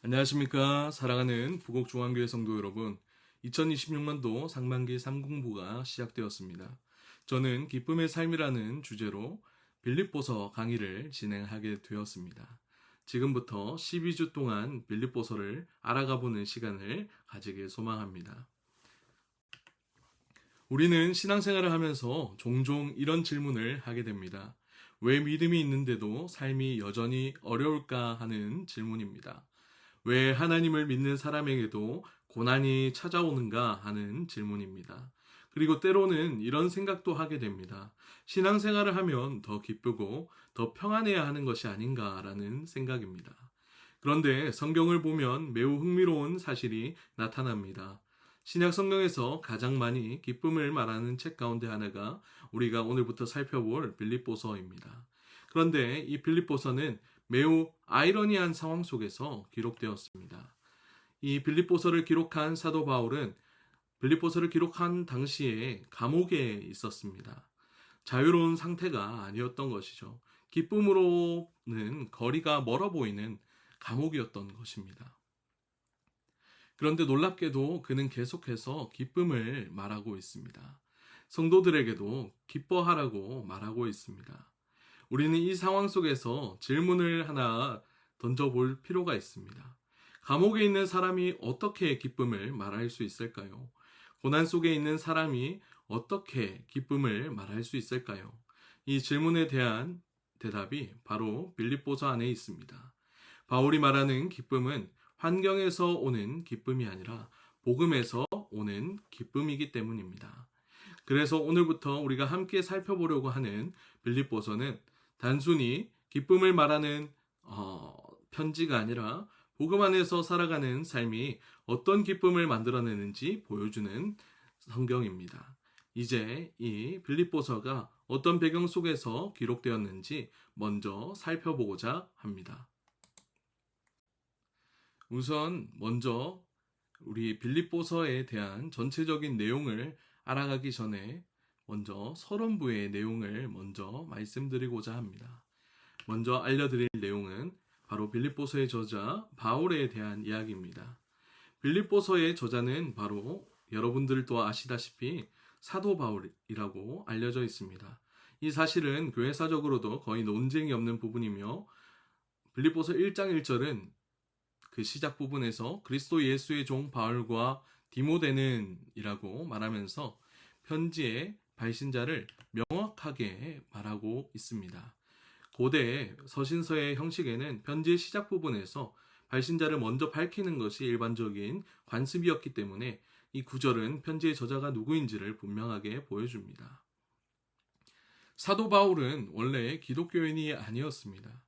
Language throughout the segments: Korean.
안녕하십니까. 사랑하는 부곡중앙교회 성도 여러분. 2026년도 상반기 3공부가 시작되었습니다. 저는 기쁨의 삶이라는 주제로 빌립보서 강의를 진행하게 되었습니다. 지금부터 12주 동안 빌립보서를 알아가보는 시간을 가지길 소망합니다. 우리는 신앙생활을 하면서 종종 이런 질문을 하게 됩니다. 왜 믿음이 있는데도 삶이 여전히 어려울까 하는 질문입니다. 왜 하나님을 믿는 사람에게도 고난이 찾아오는가 하는 질문입니다. 그리고 때로는 이런 생각도 하게 됩니다. 신앙생활을 하면 더 기쁘고 더 평안해야 하는 것이 아닌가라는 생각입니다. 그런데 성경을 보면 매우 흥미로운 사실이 나타납니다. 신약 성경에서 가장 많이 기쁨을 말하는 책 가운데 하나가 우리가 오늘부터 살펴볼 빌립보서입니다. 그런데 이 빌립보서는 매우 아이러니한 상황 속에서 기록되었습니다. 이 빌립보서를 기록한 사도 바울은 빌립보서를 기록한 당시에 감옥에 있었습니다. 자유로운 상태가 아니었던 것이죠. 기쁨으로는 거리가 멀어 보이는 감옥이었던 것입니다. 그런데 놀랍게도 그는 계속해서 기쁨을 말하고 있습니다. 성도들에게도 기뻐하라고 말하고 있습니다. 우리는 이 상황 속에서 질문을 하나 던져볼 필요가 있습니다. 감옥에 있는 사람이 어떻게 기쁨을 말할 수 있을까요? 고난 속에 있는 사람이 어떻게 기쁨을 말할 수 있을까요? 이 질문에 대한 대답이 바로 빌립보서 안에 있습니다. 바울이 말하는 기쁨은 환경에서 오는 기쁨이 아니라 복음에서 오는 기쁨이기 때문입니다. 그래서 오늘부터 우리가 함께 살펴보려고 하는 빌립보서는 단순히 기쁨을 말하는 편지가 아니라 복음 안에서 살아가는 삶이 어떤 기쁨을 만들어내는지 보여주는 성경입니다. 이제 이 빌립보서가 어떤 배경 속에서 기록되었는지 먼저 살펴보고자 합니다. 우선 먼저 우리 빌립보서에 대한 전체적인 내용을 알아가기 전에 먼저 서론부의 내용을 먼저 말씀드리고자 합니다. 먼저 알려드릴 내용은 바로 빌립보서의 저자 바울에 대한 이야기입니다. 빌립보서의 저자는 바로 여러분들도 아시다시피 사도 바울이라고 알려져 있습니다. 이 사실은 교회사적으로도 거의 논쟁이 없는 부분이며 빌립보서 1장 1절은 그 시작 부분에서 그리스도 예수의 종 바울과 디모데는 이라고 말하면서 편지의 발신자를 명확하게 말하고 있습니다. 고대 서신서의 형식에는 편지의 시작 부분에서 발신자를 먼저 밝히는 것이 일반적인 관습이었기 때문에 이 구절은 편지의 저자가 누구인지를 분명하게 보여줍니다. 사도 바울은 원래 기독교인이 아니었습니다.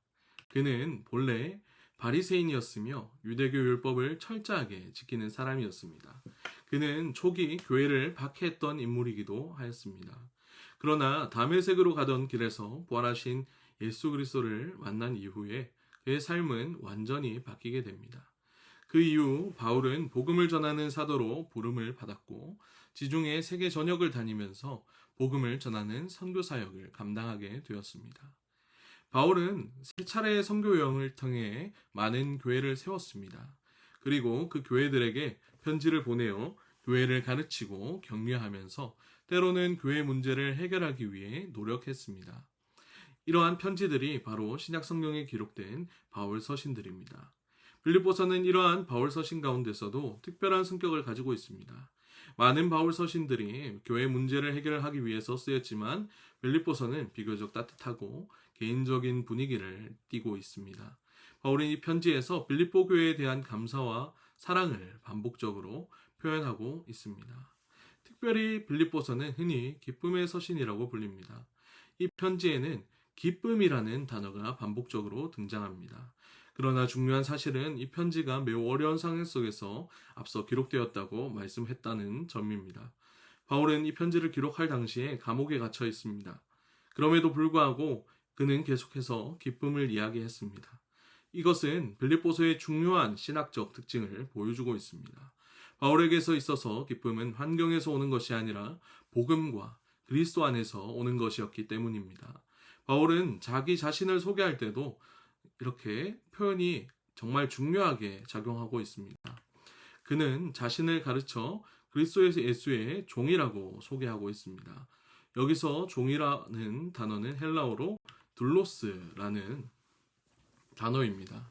그는 본래 바리새인이었으며 유대교 율법을 철저하게 지키는 사람이었습니다. 그는 초기 교회를 박해했던 인물이기도 하였습니다. 그러나 다메섹으로 가던 길에서 부활하신 예수 그리스도를 만난 이후에 그의 삶은 완전히 바뀌게 됩니다. 그 이후 바울은 복음을 전하는 사도로 부름을 받았고 지중해 세계 전역을 다니면서 복음을 전하는 선교 사역을 감당하게 되었습니다. 바울은 세 차례의 선교 여행을 통해 많은 교회를 세웠습니다. 그리고 그 교회들에게 편지를 보내어 교회를 가르치고 격려하면서 때로는 교회 문제를 해결하기 위해 노력했습니다. 이러한 편지들이 바로 신약 성경에 기록된 바울 서신들입니다. 빌립보서는 이러한 바울 서신 가운데서도 특별한 성격을 가지고 있습니다. 많은 바울 서신들이 교회 문제를 해결하기 위해서 쓰였지만 빌립보서는 비교적 따뜻하고 개인적인 분위기를 띠고 있습니다. 바울은 이 편지에서 빌립보 교회에 대한 감사와 사랑을 반복적으로 표현하고 있습니다. 특별히 빌립보서는 흔히 기쁨의 서신이라고 불립니다. 이 편지에는 기쁨이라는 단어가 반복적으로 등장합니다. 그러나 중요한 사실은 이 편지가 매우 어려운 상황 속에서 앞서 기록되었다고 말씀했다는 점입니다. 바울은 이 편지를 기록할 당시에 감옥에 갇혀 있습니다. 그럼에도 불구하고 그는 계속해서 기쁨을 이야기했습니다. 이것은 빌립보서의 중요한 신학적 특징을 보여주고 있습니다. 바울에게서 있어서 기쁨은 환경에서 오는 것이 아니라 복음과 그리스도 안에서 오는 것이었기 때문입니다. 바울은 자기 자신을 소개할 때도 이렇게 표현이 정말 중요하게 작용하고 있습니다. 그는 자신을 가르쳐 그리스도 예수의 종이라고 소개하고 있습니다. 여기서 종이라는 단어는 헬라어로 둘로스라는 단어입니다.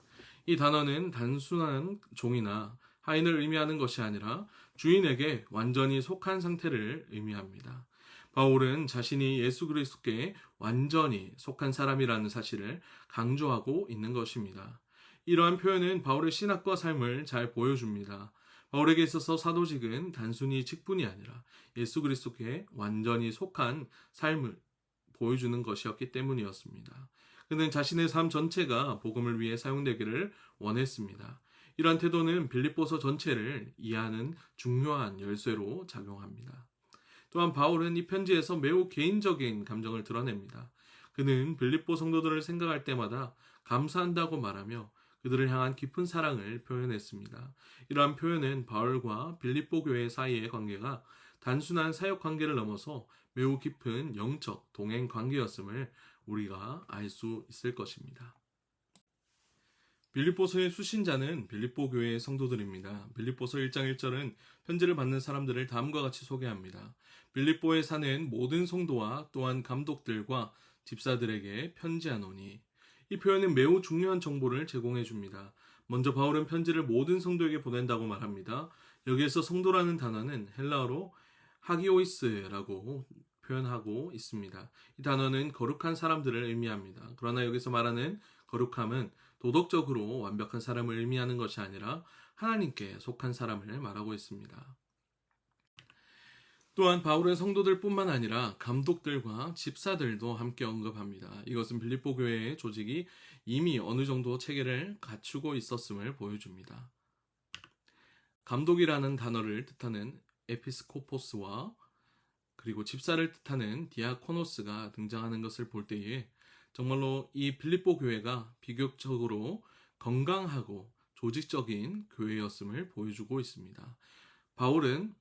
이 단어는 단순한 종이나 하인을 의미하는 것이 아니라 주인에게 완전히 속한 상태를 의미합니다. 바울은 자신이 예수 그리스도께 완전히 속한 사람이라는 사실을 강조하고 있는 것입니다. 이러한 표현은 바울의 신학과 삶을 잘 보여줍니다. 바울에게 있어서 사도직은 단순히 직분이 아니라 예수 그리스도께 완전히 속한 삶을 보여주는 것이었기 때문이었습니다. 그는 자신의 삶 전체가 복음을 위해 사용되기를 원했습니다. 이러한 태도는 빌립보서 전체를 이해하는 중요한 열쇠로 작용합니다. 또한 바울은 이 편지에서 매우 개인적인 감정을 드러냅니다. 그는 빌립보 성도들을 생각할 때마다 감사한다고 말하며 그들을 향한 깊은 사랑을 표현했습니다. 이러한 표현은 바울과 빌립보 교회 사이의 관계가 단순한 사역 관계를 넘어서 매우 깊은 영적 동행 관계였음을 우리가 알 수 있을 것입니다. 빌립보서의 수신자는 빌립보 교회의 성도들입니다. 빌립보서 1장 1절은 편지를 받는 사람들을 다음과 같이 소개합니다. 빌립보에 사는 모든 성도와 또한 감독들과 집사들에게 편지하노니. 이 표현은 매우 중요한 정보를 제공해 줍니다. 먼저 바울은 편지를 모든 성도에게 보낸다고 말합니다. 여기에서 성도라는 단어는 헬라어로 하기오이스라고 표현하고 있습니다. 이 단어는 거룩한 사람들을 의미합니다. 그러나 여기서 말하는 거룩함은 도덕적으로 완벽한 사람을 의미하는 것이 아니라 하나님께 속한 사람을 말하고 있습니다. 또한 바울은 성도들뿐만 아니라 감독들과 집사들도 함께 언급합니다. 이것은 빌립보 교회의 조직이 이미 어느 정도 체계를 갖추고 있었음을 보여줍니다. 감독이라는 단어를 뜻하는 에피스코포스와 그리고 집사를 뜻하는 디아코노스가 등장하는 것을 볼 때에 정말로 이 빌립보 교회가 비교적으로 건강하고 조직적인 교회였음을 보여주고 있습니다. 바울은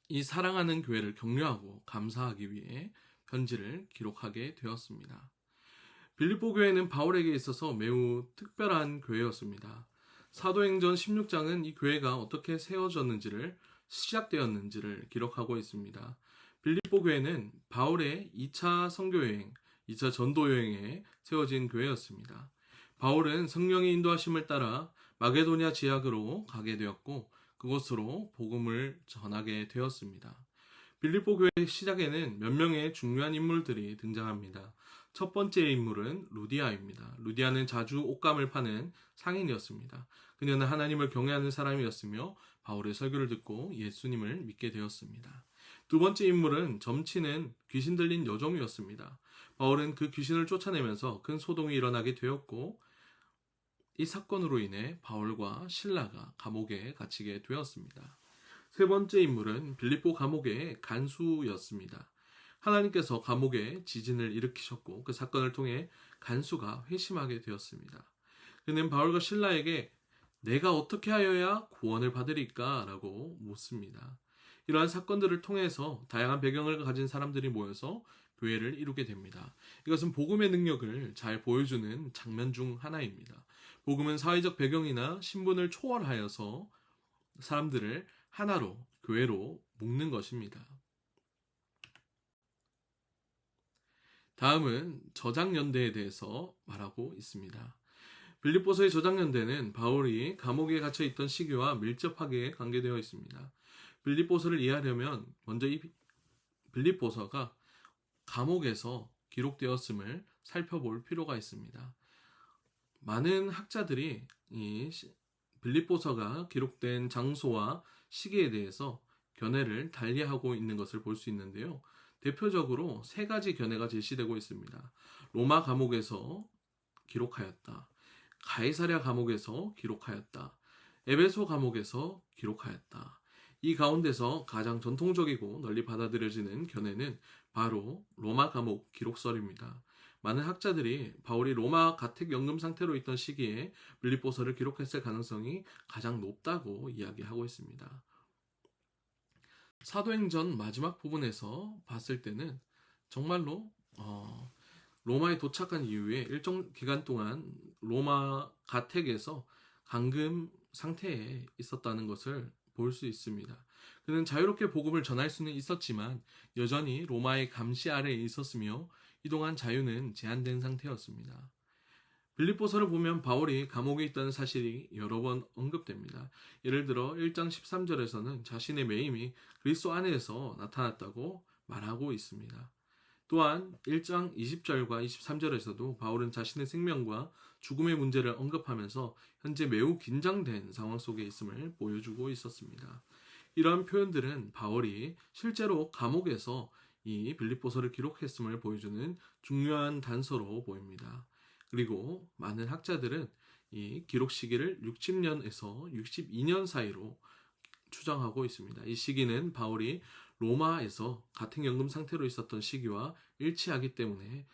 이 사랑하는 교회를 격려하고 감사하기 위해 편지를 기록하게 되었습니다. 빌립보 교회는 바울에게 있어서 매우 특별한 교회였습니다. 사도행전 16장은 이 교회가 어떻게 세워졌는지를 시작되었는지를 기록하고 있습니다. 빌립보 교회는 바울의 2차 선교여행, 2차 전도여행에 세워진 교회였습니다. 바울은 성령의 인도하심을 따라 마게도냐 지역으로 가게 되었고 그곳으로 복음을 전하게 되었습니다. 빌립보 교회 시작에는 몇 명의 중요한 인물들이 등장합니다. 첫 번째 인물은 루디아입니다. 루디아는 자주 옷감을 파는 상인이었습니다. 그녀는 하나님을 경외하는 사람이었으며 바울의 설교를 듣고 예수님을 믿게 되었습니다. 두 번째 인물은 점치는 귀신 들린 여종이었습니다. 바울은 그 귀신을 쫓아내면서 큰 소동이 일어나게 되었고 이 사건으로 인해 바울과 실라가 감옥에 갇히게 되었습니다. 세 번째 인물은 빌립보 감옥의 간수였습니다. 하나님께서 감옥에 지진을 일으키셨고 그 사건을 통해 간수가 회심하게 되었습니다. 그는 바울과 실라에게 내가 어떻게 하여야 구원을 받으리까? 라고 묻습니다. 이러한 사건들을 통해서 다양한 배경을 가진 사람들이 모여서 교회를 이루게 됩니다. 이것은 복음의 능력을 잘 보여주는 장면 중 하나입니다. 복음은 사회적 배경이나 신분을 초월하여서 사람들을 하나로 교회로 묶는 것입니다. 다음은 저작연대에 대해서 말하고 있습니다. 빌립보서의 저작연대는 바울이 감옥에 갇혀 있던 시기와 밀접하게 관계되어 있습니다. 빌립보서를 이해하려면 먼저 이 빌립보서가 감옥에서 기록되었음을 살펴볼 필요가 있습니다. 많은 학자들이 이 빌립보서가 기록된 장소와 시기에 대해서 견해를 달리하고 있는 것을 볼 수 있는데요. 대표적으로 세 가지 견해가 제시되고 있습니다. 로마 감옥에서 기록하였다. 가이사랴 감옥에서 기록하였다. 에베소 감옥에서 기록하였다. 이 가운데서 가장 전통적이고 널리 받아들여지는 견해는 바로 로마 감옥 기록설입니다. 많은 학자들이 바울이 로마 가택 연금 상태로 있던 시기에 빌립보서를 기록했을 가능성이 가장 높다고 이야기하고 있습니다. 사도행전 마지막 부분에서 봤을 때는 정말로 로마에 도착한 이후에 일정 기간 동안 로마 가택에서 감금 상태에 있었다는 것을 볼 수 있습니다. 그는 자유롭게 복음을 전할 수는 있었지만 여전히 로마의 감시 아래에 있었으며 이동안 자유는 제한된 상태였습니다. 빌립보서를 보면 바울이 감옥에 있다는 사실이 여러 번 언급됩니다. 예를 들어 1장 13절에서는 자신의 매임이 그리스도 안에서 나타났다고 말하고 있습니다. 또한 1장 20절과 23절에서도 바울은 자신의 생명과 죽음의 문제를 언급하면서 현재 매우 긴장된 상황 속에 있음을 보여주고 있었습니다. 이러한 표현들은 바울이 실제로 감옥에서 이 빌립보서를 기록했음을 보여주는 중요한 단서로 보입니다. 그리고 많은 학자들은 이 기록 시기를 60년에서 62년 사이로 추정하고 있습니다. 이 시기는 바울이 로마에서 가택연금 상태로 있었던 시기와 일치하기 때문에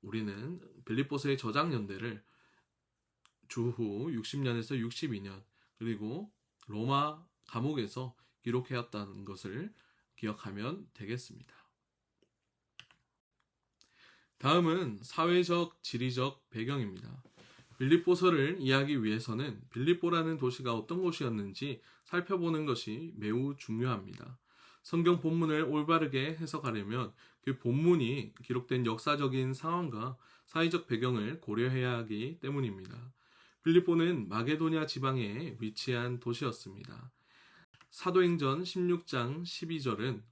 우리는 빌립보서의 저작 연대를 주후 60년에서 62년 그리고 로마 감옥에서 기록해왔다는 것을 기억하면 되겠습니다. 다음은 사회적, 지리적 배경입니다. 빌립보서를 이해하기 위해서는 빌립보라는 도시가 어떤 곳이었는지 살펴보는 것이 매우 중요합니다. 성경 본문을 올바르게 해석하려면 그 본문이 기록된 역사적인 상황과 사회적 배경을 고려해야 하기 때문입니다. 빌립보는 마게도냐 지방에 위치한 도시였습니다. 사도행전 16장 12절은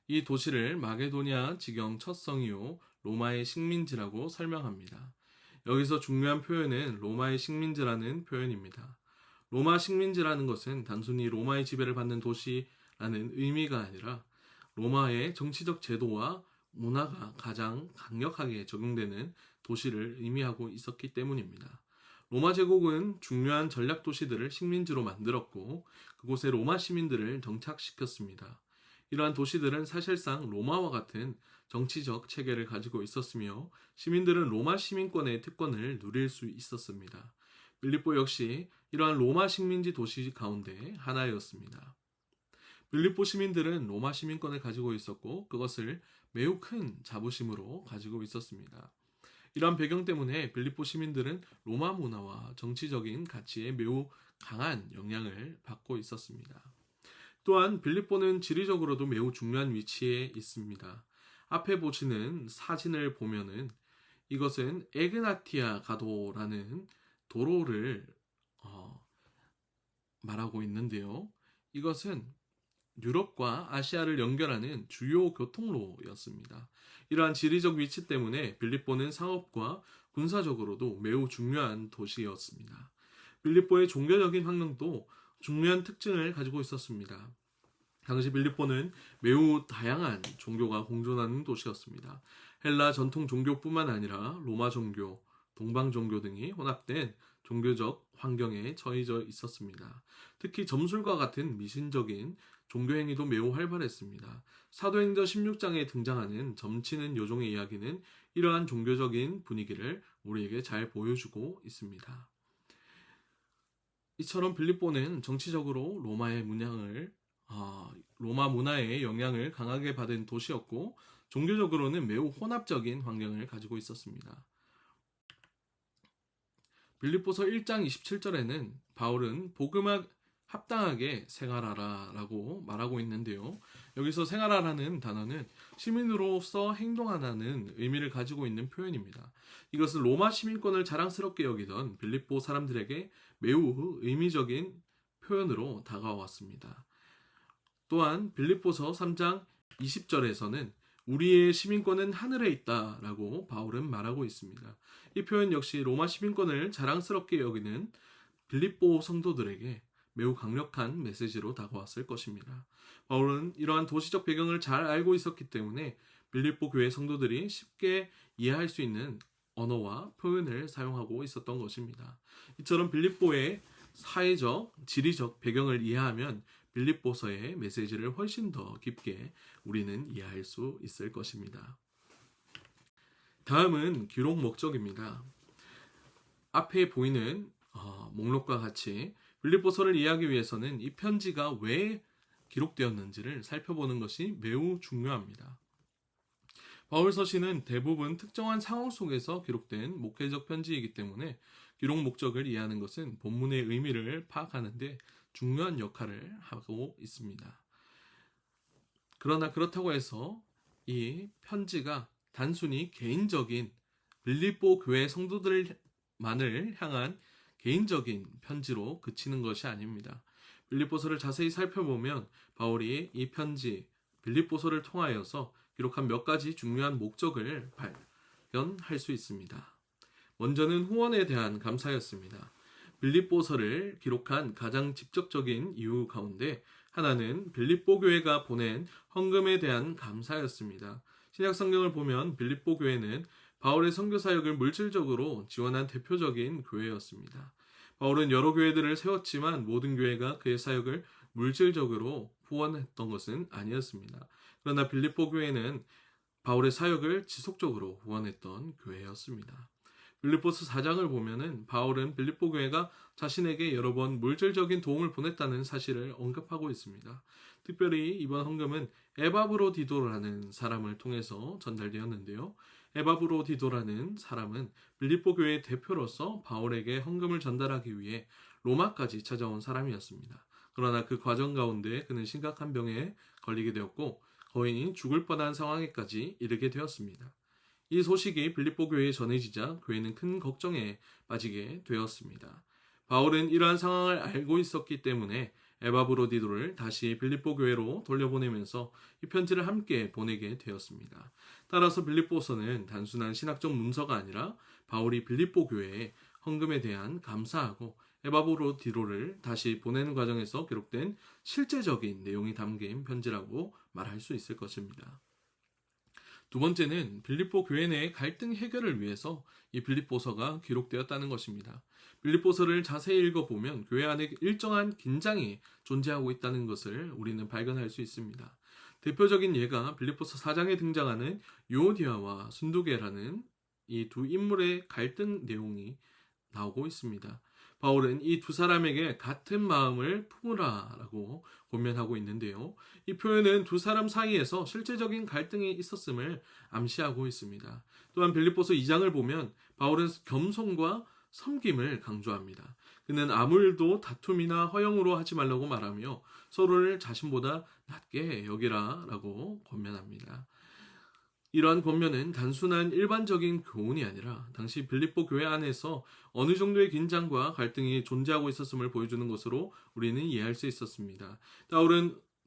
이 도시를 마게도냐 지경 첫 성이요 로마의 식민지라고 설명합니다. 여기서 중요한 표현은 로마의 식민지라는 표현입니다. 로마 식민지라는 것은 단순히 로마의 지배를 받는 도시라는 의미가 아니라 로마의 정치적 제도와 문화가 가장 강력하게 적용되는 도시를 의미하고 있었기 때문입니다. 로마 제국은 중요한 전략 도시들을 식민지로 만들었고 그곳에 로마 시민들을 정착시켰습니다. 이러한 도시들은 사실상 로마와 같은 정치적 체계를 가지고 있었으며 시민들은 로마 시민권의 특권을 누릴 수 있었습니다. 빌립보 역시 이러한 로마 식민지 도시 가운데 하나였습니다. 빌립보 시민들은 로마 시민권을 가지고 있었고 그것을 매우 큰 자부심으로 가지고 있었습니다. 이러한 배경 때문에 빌립보 시민들은 로마 문화와 정치적인 가치에 매우 강한 영향을 받고 있었습니다. 또한 빌립보는 지리적으로도 매우 중요한 위치에 있습니다. 앞에 보시는 사진을 보면은 이것은 에그나티아 가도라는 도로를 말하고 있는데요. 이것은 유럽과 아시아를 연결하는 주요 교통로였습니다. 이러한 지리적 위치 때문에 빌립보는 상업과 군사적으로도 매우 중요한 도시였습니다. 빌립보의 종교적인 환경도 중요한 특징을 가지고 있었습니다. 당시 빌립보는 매우 다양한 종교가 공존하는 도시였습니다. 헬라 전통 종교뿐만 아니라 로마 종교, 동방 종교 등이 혼합된 종교적 환경에 처해져 있었습니다. 특히 점술과 같은 미신적인 종교 행위도 매우 활발했습니다. 사도행전 16장에 등장하는 점치는 요종의 이야기는 이러한 종교적인 분위기를 우리에게 잘 보여주고 있습니다. 이처럼 빌립보는 정치적으로 로마 문화의 영향을 강하게 받은 도시였고 종교적으로는 매우 혼합적인 환경을 가지고 있었습니다. 빌립보서 1장 27절에는 바울은 복음에 합당하게 생활하라 라고 말하고 있는데요. 여기서 생활하라는 단어는 시민으로서 행동하라는 의미를 가지고 있는 표현입니다. 이것은 로마 시민권을 자랑스럽게 여기던 빌립보 사람들에게 매우 의미적인 표현으로 다가왔습니다. 또한 빌립보서 3장 20절에서는 우리의 시민권은 하늘에 있다 라고 바울은 말하고 있습니다. 이 표현 역시 로마 시민권을 자랑스럽게 여기는 빌립보 성도들에게 매우 강력한 메시지로 다가왔을 것입니다. 바울은 이러한 도시적 배경을 잘 알고 있었기 때문에 빌립보 교회 성도들이 쉽게 이해할 수 있는 언어와 표현을 사용하고 있었던 것입니다. 이처럼 빌립보의 사회적, 지리적 배경을 이해하면 빌립보서의 메시지를 훨씬 더 깊게 우리는 이해할 수 있을 것입니다. 다음은 기록 목적입니다. 앞에 보이는 목록과 같이 빌립보서를 이해하기 위해서는 이 편지가 왜 기록되었는지를 살펴보는 것이 매우 중요합니다. 바울 서신은 대부분 특정한 상황 속에서 기록된 목회적 편지이기 때문에 기록 목적을 이해하는 것은 본문의 의미를 파악하는 데 중요한 역할을 하고 있습니다. 그러나 그렇다고 해서 이 편지가 단순히 개인적인 빌립보 교회 성도들만을 향한 개인적인 편지로 그치는 것이 아닙니다. 빌립보서를 자세히 살펴보면 바울이 이 편지 빌립보서를 통하여서 기록한 몇 가지 중요한 목적을 발견할 수 있습니다. 먼저는 후원에 대한 감사였습니다. 빌립보서를 기록한 가장 직접적인 이유 가운데 하나는 빌립보 교회가 보낸 헌금에 대한 감사였습니다. 신약 성경을 보면 빌립보 교회는 바울의 선교 사역을 물질적으로 지원한 대표적인 교회였습니다. 바울은 여러 교회들을 세웠지만 모든 교회가 그의 사역을 물질적으로 후원했던 것은 아니었습니다. 그러나 빌립보 교회는 바울의 사역을 지속적으로 후원했던 교회였습니다. 빌립보서 4장을 보면은 바울은 빌립보 교회가 자신에게 여러 번 물질적인 도움을 보냈다는 사실을 언급하고 있습니다. 특별히 이번 헌금은 에바브로디도라는 사람을 통해서 전달되었는데요. 에바브로디도라는 사람은 빌립보 교회의 대표로서 바울에게 헌금을 전달하기 위해 로마까지 찾아온 사람이었습니다. 그러나 그 과정 가운데 그는 심각한 병에 걸리게 되었고 거의 죽을 뻔한 상황에까지 이르게 되었습니다. 이 소식이 빌립보 교회에 전해지자 교회는 큰 걱정에 빠지게 되었습니다. 바울은 이러한 상황을 알고 있었기 때문에 에바브로디도를 다시 빌립보 교회로 돌려보내면서 이 편지를 함께 보내게 되었습니다. 따라서 빌립보서는 단순한 신학적 문서가 아니라 바울이 빌립보 교회에 헌금에 대한 감사하고 에바브로디도를 다시 보내는 과정에서 기록된 실제적인 내용이 담긴 편지라고 말할 수 있을 것입니다. 두 번째는 빌립보 교회 내의 갈등 해결을 위해서 이 빌립보서가 기록되었다는 것입니다. 빌립보서를 자세히 읽어보면 교회 안에 일정한 긴장이 존재하고 있다는 것을 우리는 발견할 수 있습니다. 대표적인 예가 빌립보서 4장에 등장하는 유오디아와 순두계라는 이 두 인물의 갈등 내용이 나오고 있습니다. 바울은 이 두 사람에게 같은 마음을 품으라라고 권면하고 있는데요. 이 표현은 두 사람 사이에서 실제적인 갈등이 있었음을 암시하고 있습니다. 또한 빌립보서 2장을 보면 바울은 겸손과 섬김을 강조합니다. 그는 아무 일도 다툼이나 허영으로 하지 말라고 말하며 서로를 자신보다 낮게 여기라라고 권면합니다. 이러한 권면은 단순한 일반적인 교훈이 아니라 당시 빌립보 교회 안에서 어느 정도의 긴장과 갈등이 존재하고 있었음을 보여주는 것으로 우리는 이해할 수 있었습니다.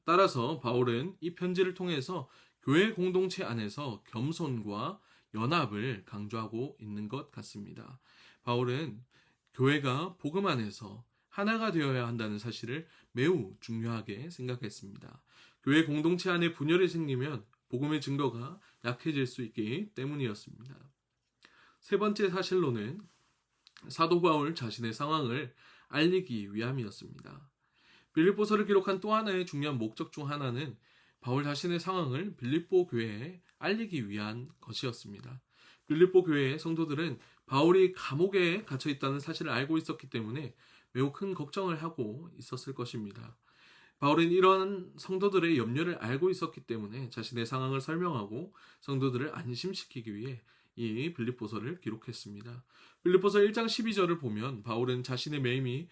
따라서 바울은 이 편지를 통해서 교회 공동체 안에서 겸손과 연합을 강조하고 있는 것 같습니다. 바울은 교회가 복음 안에서 하나가 되어야 한다는 사실을 매우 중요하게 생각했습니다. 교회 공동체 안에 분열이 생기면 복음의 증거가 약해질 수 있기 때문이었습니다. 세 번째 사실로는 사도 바울 자신의 상황을 알리기 위함이었습니다. 빌립보서를 기록한 또 하나의 중요한 목적 중 하나는 바울 자신의 상황을 빌립보 교회에 알리기 위한 것이었습니다. 빌립보 교회의 성도들은 바울이 감옥에 갇혀 있다는 사실을 알고 있었기 때문에 매우 큰 걱정을 하고 있었을 것입니다. 바울은 이러한 성도들의 염려를 알고 있었기 때문에 자신의 상황을 설명하고 성도들을 안심시키기 위해 이 빌립보서를 기록했습니다. 빌립보서 1장 12절을 보면 바울은 자신의 매임이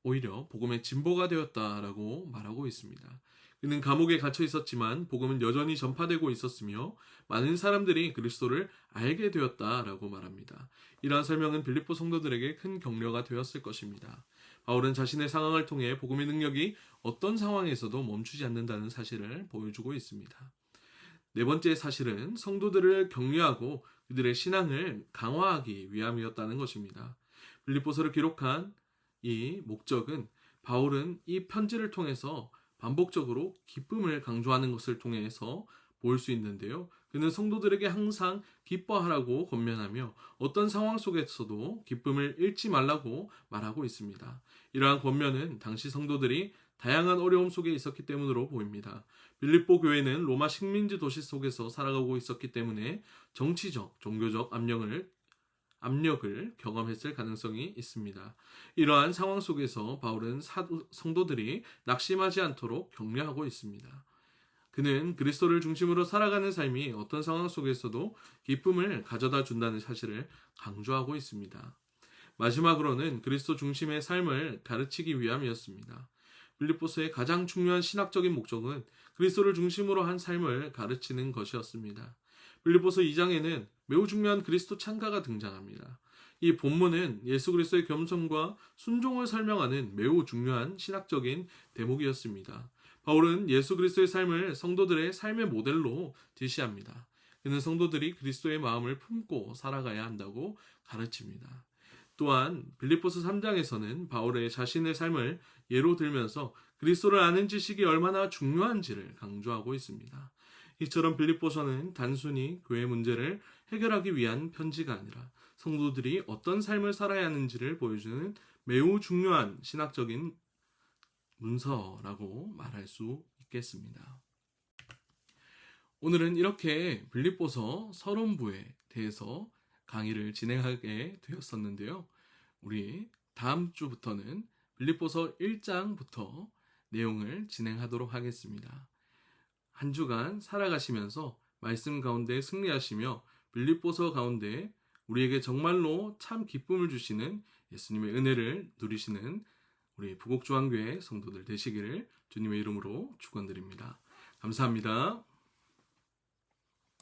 오히려 복음의 진보가 되었다라고 말하고 있습니다. 그는 감옥에 갇혀 있었지만 복음은 여전히 전파되고 있었으며 많은 사람들이 그리스도를 알게 되었다라고 말합니다. 이러한 설명은 빌립보 성도들에게 큰 격려가 되었을 것입니다. 바울은 자신의 상황을 통해 복음의 능력이 어떤 상황에서도 멈추지 않는다는 사실을 보여주고 있습니다. 네 번째 사실은 성도들을 격려하고 그들의 신앙을 강화하기 위함이었다는 것입니다. 빌립보서를 기록한 이 목적은 바울은 이 편지를 통해서 반복적으로 기쁨을 강조하는 것을 통해서 볼 수 있는데요. 그는 성도들에게 항상 기뻐하라고 권면하며 어떤 상황 속에서도 기쁨을 잃지 말라고 말하고 있습니다. 이러한 권면은 당시 성도들이 다양한 어려움 속에 있었기 때문으로 보입니다. 빌립보 교회는 로마 식민지 도시 속에서 살아가고 있었기 때문에 정치적, 종교적 압력을 경험했을 가능성이 있습니다. 이러한 상황 속에서 바울은 성도들이 낙심하지 않도록 격려하고 있습니다. 그는 그리스도를 중심으로 살아가는 삶이 어떤 상황 속에서도 기쁨을 가져다 준다는 사실을 강조하고 있습니다. 마지막으로는 그리스도 중심의 삶을 가르치기 위함이었습니다. 빌립보서의 가장 중요한 신학적인 목적은 그리스도를 중심으로 한 삶을 가르치는 것이었습니다. 빌립보서 2장에는 매우 중요한 그리스도 찬가가 등장합니다. 이 본문은 예수 그리스도의 겸손과 순종을 설명하는 매우 중요한 신학적인 대목이었습니다. 바울은 예수 그리스도의 삶을 성도들의 삶의 모델로 제시합니다. 그는 성도들이 그리스도의 마음을 품고 살아가야 한다고 가르칩니다. 또한 빌립보서 3장에서는 바울의 자신의 삶을 예로 들면서 그리스도를 아는 지식이 얼마나 중요한지를 강조하고 있습니다. 이처럼 빌립보서는 단순히 교회 문제를 해결하기 위한 편지가 아니라 성도들이 어떤 삶을 살아야 하는지를 보여주는 매우 중요한 신학적인 문서라고 말할 수 있겠습니다. 오늘은 이렇게 빌립보서 서론부에 대해서 강의를 진행하게 되었었는데요. 우리 다음 주부터는 빌립보서 1장부터 내용을 진행하도록 하겠습니다. 한 주간 살아가시면서 말씀 가운데 승리하시며 빌립보서 가운데 우리에게 정말로 참 기쁨을 주시는 예수님의 은혜를 누리시는 우리 부곡주한교회 성도들 되시기를 주님의 이름으로 축원드립니다. 감사합니다.